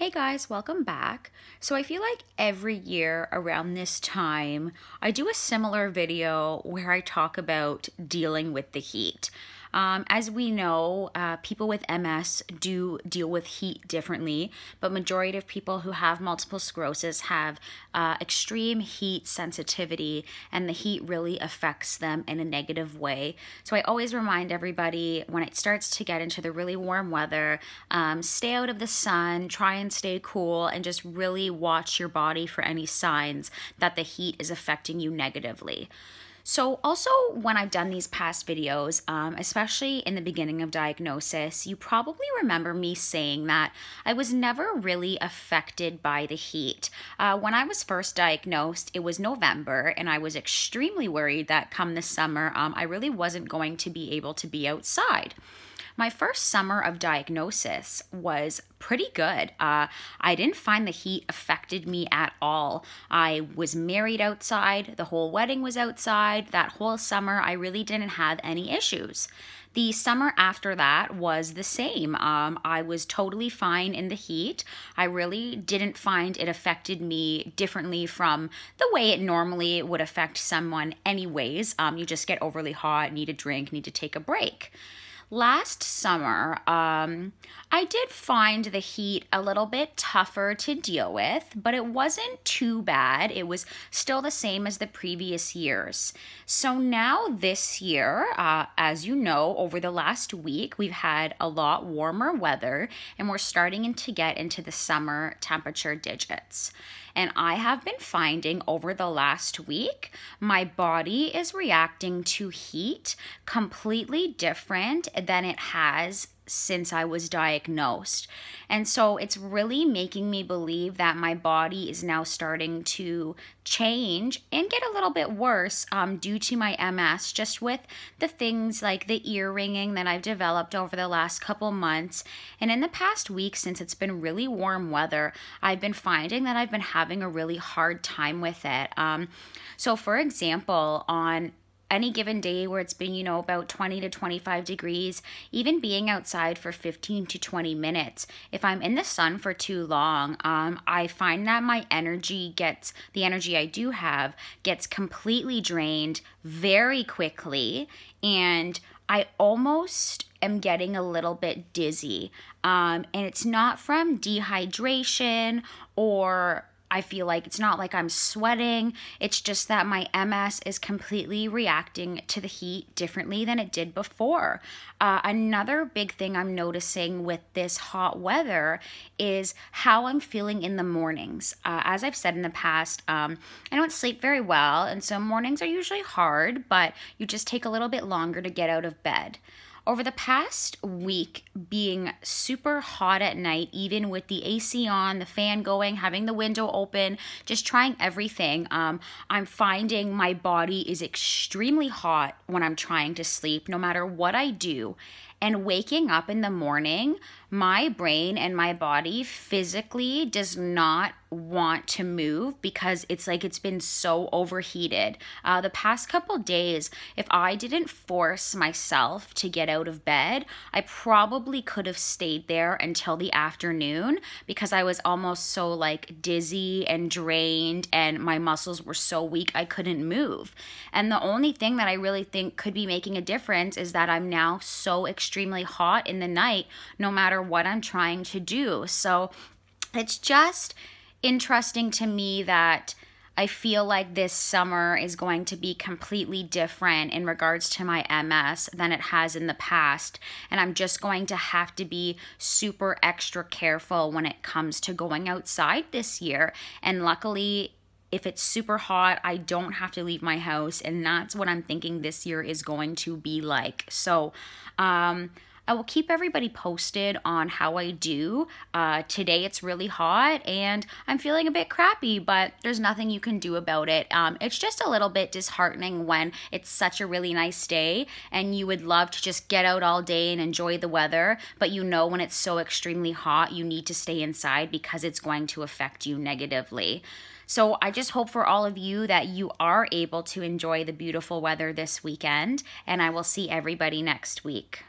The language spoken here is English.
Hey guys, welcome back. So I feel like every year around this time, I do a similar video where I talk about dealing with the heat. As we know, people with MS do deal with heat differently, but majority of people who have multiple sclerosis have extreme heat sensitivity, and the heat really affects them in a negative way. So I always remind everybody when it starts to get into the really warm weather, stay out of the sun, try and stay cool, and just really watch your body for any signs that the heat is affecting you negatively. So also when I've done these past videos, especially in the beginning of diagnosis, you probably remember me saying that I was never really affected by the heat. When I was first diagnosed, it was November, and I was extremely worried that come this summer, I really wasn't going to be able to be outside. My first summer of diagnosis was pretty good. I didn't find the heat affected me at all. I was married outside. The whole wedding was outside. That whole summer, I really didn't have any issues. The summer after that was the same. I was totally fine in the heat. I really didn't find it affected me differently from the way it normally would affect someone anyways. You just get overly hot, need a drink, need to take a break. Last summer, I did find the heat a little bit tougher to deal with, but it wasn't too bad. It was still the same as the previous years. So now this year, as you know, over the last week, we've had a lot warmer weather, and we're starting to get into the summer temperature digits. And I have been finding over the last week, my body is reacting to heat completely different than it has since I was diagnosed. And so it's really making me believe that my body is now starting to change and get a little bit worse due to my MS, just with the things like the ear ringing that I've developed over the last couple months. And in the past week, since it's been really warm weather, I've been finding that I've been having a really hard time with it. So for example, on any given day where it's been, about 20 to 25 degrees, even being outside for 15 to 20 minutes, if I'm in the sun for too long, I find that my the energy I do have gets completely drained very quickly, and I almost am getting a little bit dizzy. And it's not from dehydration, or I feel like it's not like I'm sweating. It's just that my MS is completely reacting to the heat differently than it did before. Another big thing I'm noticing with this hot weather is how I'm feeling in the mornings. As I've said in the past, I don't sleep very well, and so mornings are usually hard, but you just take a little bit longer to get out of bed. Over the past week, being super hot at night, even with the AC on, the fan going, having the window open, just trying everything, I'm finding my body is extremely hot when I'm trying to sleep, no matter what I do. And waking up in the morning, my brain and my body physically does not want to move because it's like it's been so overheated. The past couple days, if I didn't force myself to get out of bed, I probably could have stayed there until the afternoon because I was almost so like dizzy and drained, and my muscles were so weak I couldn't move. And the only thing that I really think could be making a difference is that I'm now so extremely hot in the night, no matter what I'm trying to do. So it's just interesting to me that I feel like this summer is going to be completely different in regards to my MS than it has in the past. And I'm just going to have to be super extra careful when it comes to going outside this year. And luckily, if it's super hot, I don't have to leave my house. And that's what I'm thinking this year is going to be like. So, I will keep everybody posted on how I do. Today it's really hot and I'm feeling a bit crappy, but there's nothing you can do about it. It's just a little bit disheartening when it's such a really nice day and you would love to just get out all day and enjoy the weather, but when it's so extremely hot, you need to stay inside because it's going to affect you negatively. So I just hope for all of you that you are able to enjoy the beautiful weather this weekend, and I will see everybody next week.